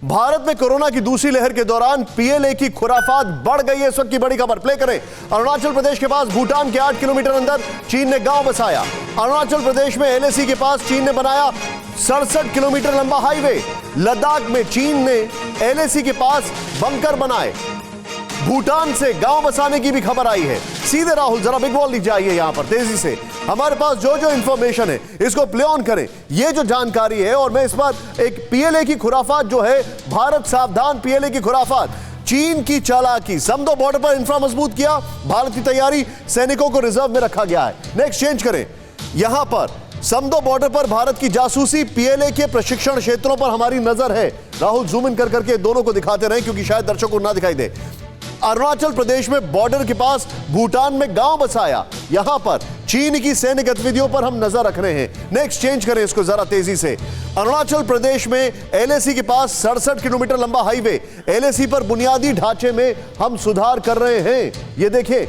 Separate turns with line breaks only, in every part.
भारत में कोरोना की दूसरी लहर के दौरान पीएलए की खुराफात बढ़ गई है। इस वक्त की बड़ी खबर प्ले करें। अरुणाचल प्रदेश के पास भूटान के 8 किलोमीटर अंदर चीन ने गांव बसाया। अरुणाचल प्रदेश में एलएसी के पास चीन ने बनाया 67 किलोमीटर लंबा हाईवे। लद्दाख में चीन ने एलएसी के पास बंकर बनाए। भूटान से गांव बसाने की भी खबर आई है। सीधे राहुल जरा बिग बॉल लिख जाइए यहां पर तेजी से। हमारे पास जो इंफॉर्मेशन है इसको प्ले ऑन करें। ये जो जानकारी है और मैं इस पर एक पीएलए की खुराफात जो है, भारत सावधान, पीएलए की खुराफात, चीन की चालाकी, समदो बॉर्डर पर इंफ्रा मजबूत किया, भारत की तैयारी, सैनिकों को रिजर्व में रखा गया है। नेक्स्ट चेंज करें। यहां पर समदो बॉर्डर पर भारत की जासूसी, पीएलए के प्रशिक्षण क्षेत्रों पर हमारी नजर है। राहुल जूम इन कर करके दोनों को दिखाते रहे क्योंकि शायद दर्शकों को ना दिखाई दे। अरुणाचल प्रदेश में बॉर्डर के पास भूटान में गांव बसाया। यहां पर चीन की सैन्य गतिविधियों पर हम नजर रख रहे हैं। नेक्स्ट चेंज करें इसको जरा तेजी से। अरुणाचल प्रदेश में एलएसी के पास 67 किलोमीटर लंबा हाईवे। एलएसी पर बुनियादी ढांचे में हम सुधार कर रहे हैं। ये देखें,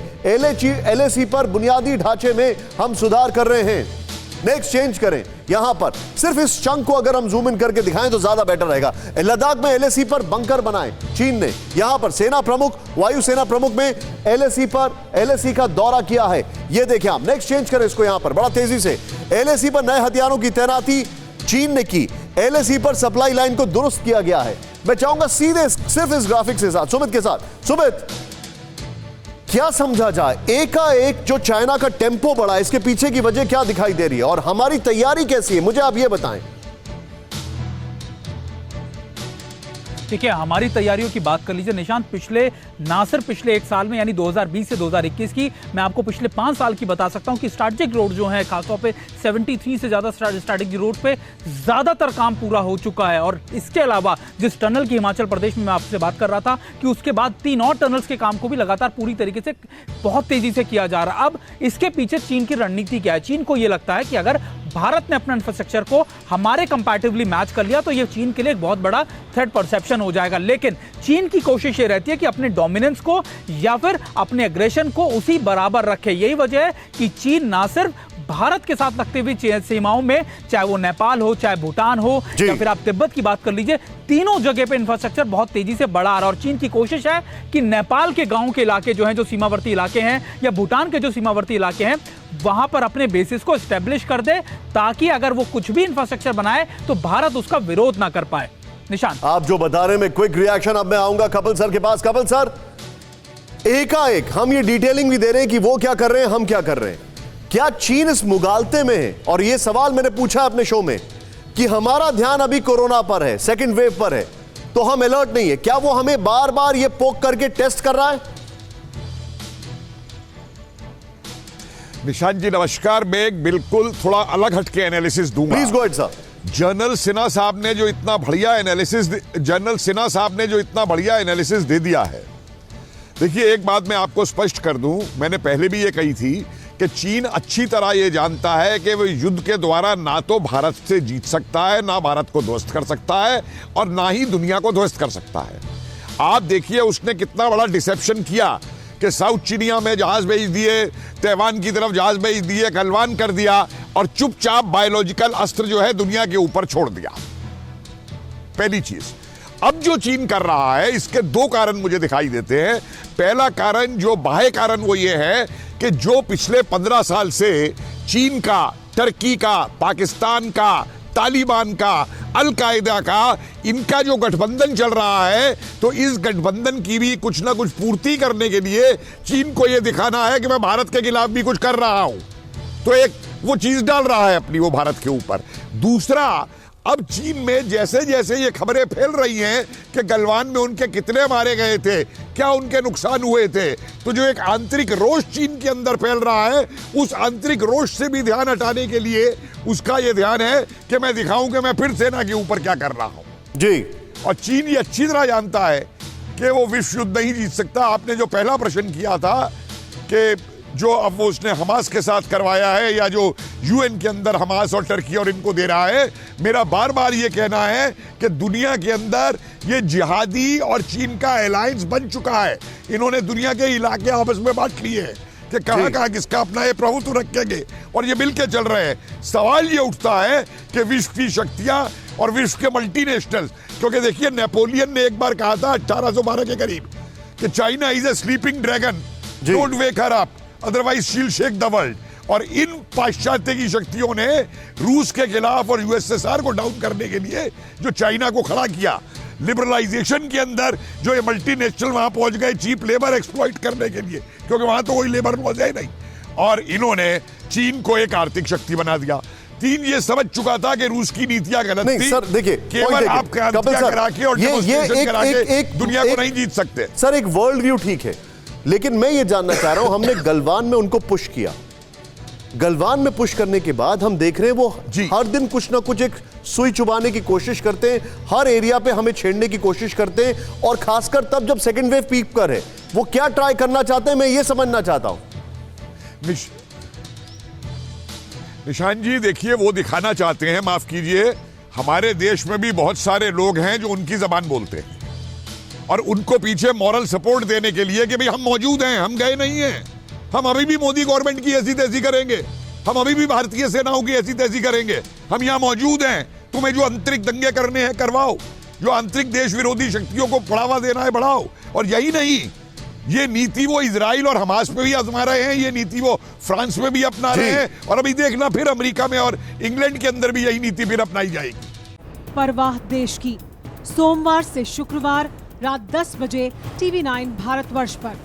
एलएसी पर बुनियादी ढांचे में हम सुधार कर रहे हैं। नेक्स्ट चेंज करें। यहां पर सिर्फ इस चंक को अगर हम जूम इन करके दिखाएं तो ज्यादा बेटर रहेगा। लद्दाख में एलएसी पर बंकर बनाए चीन ने। यहां पर सेना प्रमुख, वायुसेना प्रमुख में एलएसी का दौरा किया है। यह देखें आप। नेक्स्ट चेंज करें इसको यहां पर बड़ा तेजी से। एलएसी पर नए हथियारों की तैनाती चीन ने की। एलएसी पर सप्लाई लाइन को दुरुस्त किया गया है। मैं चाहूंगा सीधे सिर्फ इस ग्राफिक्स के साथ सुमित के साथ। सुमित, क्या समझा जाए एकाएक जो चाइना का टेम्पो बढ़ा, इसके पीछे की वजह क्या दिखाई दे रही है और हमारी तैयारी कैसी है, मुझे आप ये बताएं।
देखिए, हमारी तैयारियों की बात कर लीजिए निशांत, ना सिर्फ पिछले एक साल में यानी 2020 से 2021 की, मैं आपको पिछले 5 साल की बता सकता हूं कि स्ट्रैटेजिक रोड जो है, खासतौर पे 73 से ज्यादा स्ट्रैटेजिक रोड पे ज्यादातर काम पूरा हो चुका है। और इसके अलावा जिस टनल की हिमाचल प्रदेश में मैं आपसे बात कर रहा था कि उसके बाद 3 और टनल्स के काम को भी लगातार पूरी तरीके से बहुत तेजी से किया जा रहा है। अब इसके पीछे चीन की रणनीति क्या है? चीन को यह लगता है कि अगर भारत ने अपना इंफ्रास्ट्रक्चर को हमारे कंपैरेटिवली मैच कर लिया तो यह चीन के लिए एक बहुत बड़ा थ्रेट परसेप्शन हो जाएगा। लेकिन चीन की कोशिश ये रहती है कि अपने डोमिनेंस को या फिर अपने एग्रेशन को उसी बराबर रखे। यही वजह है कि चीन ना सिर्फ भारत के साथ लगती हुई सीमाओं में, चाहे वो नेपाल हो, चाहे भूटान हो, या फिर आप तिब्बत की बात कर लीजिए, तीनों जगह पे इंफ्रास्ट्रक्चर बहुत तेजी से बढ़ा रहा है। और चीन की कोशिश है कि नेपाल के गांव के इलाके जो हैं, जो सीमावर्ती इलाके हैं, या भूटान के जो सीमावर्ती इलाके हैं, वहां पर अपने बेसिस को एस्टेब्लिश कर दे ताकि अगर वो कुछ भी इंफ्रास्ट्रक्चर बनाए तो भारत उसका विरोध ना कर पाए। निशांत,
आप जो बता रहे हैं, क्विक रिएक्शन अब मैं आऊंगा कपिल सर के पास। कपिल सर, एकाएक हम ये डिटेलिंग भी दे रहे हैं कि वो क्या कर रहे हैं, हम क्या कर रहे हैं। क्या चीन इस मुगालते में है? और ये सवाल मैंने पूछा अपने शो में कि हमारा ध्यान अभी कोरोना पर है, सेकंड वेव पर है, तो हम अलर्ट नहीं है। क्या वो हमें बार बार ये पोक करके टेस्ट कर रहा है?
निशांत जी नमस्कार। मैं एक बिल्कुल थोड़ा अलग हटके एनालिसिस दूंगा।
Please go ahead sir.
General Sinha साहब ने जो इतना बढ़िया एनालिसिस दे दिया है। देखिए, एक बात मैं आपको स्पष्ट कर दूं, मैंने पहले भी ये कही थी कि चीन अच्छी तरह ये जानता है कि वो युद्ध के द्वारा ना तो भारत से जीत सकता है, ना भारत को ध्वस्त कर सकता है, और ना ही दुनिया को ध्वस्त कर सकता है। आप देखिए उसने कितना बड़ा डिसेप्शन किया कि साउथ चीनिया में जहाज भेज दिए, तैवान की तरफ जहाज भेज दिए, गलवान कर दिया और चुपचाप बायोलॉजिकल अस्त्र जो है दुनिया के ऊपर छोड़ दिया। पहली चीज। अब जो चीन कर रहा है, इसके 2 कारण मुझे दिखाई देते हैं। पहला कारण, जो बाह्य कारण, वो ये है कि जो पिछले 15 साल से चीन का, टर्की का, पाकिस्तान का, तालिबान का, अल-कायदा का, इनका जो गठबंधन चल रहा है, तो इस गठबंधन की भी कुछ ना कुछ पूर्ति करने के लिए चीन को यह दिखाना है कि मैं भारत के खिलाफ भी कुछ कर रहा हूं। तो एक वो चीज डाल रहा है अपनी वो भारत के ऊपर। दूसरा, अब चीन में जैसे जैसे ये खबरें फैल रही हैं कि गलवान में उनके कितने मारे गए थे, क्या उनके नुकसान हुए थे, तो जो एक आंतरिक रोष चीन के अंदर फैल रहा है, उस आंतरिक रोष से भी ध्यान हटाने के लिए उसका ये ध्यान है कि मैं दिखाऊं कि मैं फिर सेना के ऊपर क्या कर रहा हूं
जी। और
चीन ये अच्छी तरह जानता है कि वो विश्व युद्ध नहीं जीत सकता। आपने जो पहला प्रश्न किया था कि जो अब वो उसने हमास के साथ करवाया है, या जो यूएन के अंदर हमास और टर्की और इनको दे रहा है, मेरा बार बार ये कहना है कि दुनिया के अंदर ये जिहादी और चीन का अलायंस बन चुका है। इन्होंने दुनिया के इलाके आपस में बांट लिए हैं कि कहां किसका अपना ये प्रभुत्व रखेंगे, और ये मिलके चल रहे हैं। सवाल ये उठता है कि विश्व की शक्तियां और विश्व के मल्टीनेशनल्स। क्योंकि देखिए नेपोलियन ने एक बार कहा था 1812 के करीब कि China is a sleeping dragon, don't wake her up otherwise she will shake the world. और इन पाश्चात्य की शक्तियों ने रूस के खिलाफ और यूएसएसआर को डाउन करने के लिए जो चाइना को खड़ा किया, लिबरलाइजेशन के अंदर जो ये मल्टीनेशनल वहां पहुंच गए चीप लेबर एक्सप्लॉइट करने के लिए, क्योंकि वहां तो कोई लेबर मौजूद नहीं, और इन्होंने चीन को एक आर्थिक शक्ति बना दिया। चीन ये समझ चुका था कि रूस की नीतियां गलत थी।
सर देखिए,
केवल आप क्रांतियां करा के और डेमोन्स्ट्रेशन करा के दुनिया को नहीं जीत सकते।
सर एक वर्ल्ड व्यू ठीक है, लेकिन मैं ये जानना चाह रहा हूं, हमने गलवान में उनको पुश किया, गलवान में पुश करने के बाद हम देख रहे हैं वो हर दिन कुछ ना कुछ एक सुई चुबाने की कोशिश करते हैं, हर एरिया पे हमें छेड़ने की कोशिश करते हैं, और खासकर तब जब सेकंड वेव पीक पर है। वो क्या ट्राई करना चाहते हैं, मैं ये समझना चाहता हूं।
निशान जी देखिए, वो दिखाना चाहते हैं, माफ कीजिए, हमारे देश में भी बहुत सारे लोग हैं जो उनकी जबान बोलते हैं और उनको पीछे मॉरल सपोर्ट देने के लिए कि भाई हम मौजूद हैं, हम गए नहीं हैं, हम अभी भी मोदी गवर्नमेंट की ऐसी तैसी करेंगे, हम अभी भी भारतीय सेनाओं की ऐसी तैसी करेंगे, हम यहां मौजूद हैं, तुम्हें जो आंतरिक दंगे करने हैं करवाओ, जो आंतरिक देश विरोधी शक्तियों को बढ़ावा देना है बढ़ाओ। और यही नहीं, ये नीति वो इजराइल और हमास पे भी आजमा रहे हैं, ये नीति वो फ्रांस में भी अपना रहे हैं, और अभी देखना फिर अमेरिका में और इंग्लैंड के अंदर भी यही नीति फिर अपनाई जाएगी।
परवाह देश की, सोमवार से शुक्रवार रात 10 बजे TV9 भारतवर्ष पर।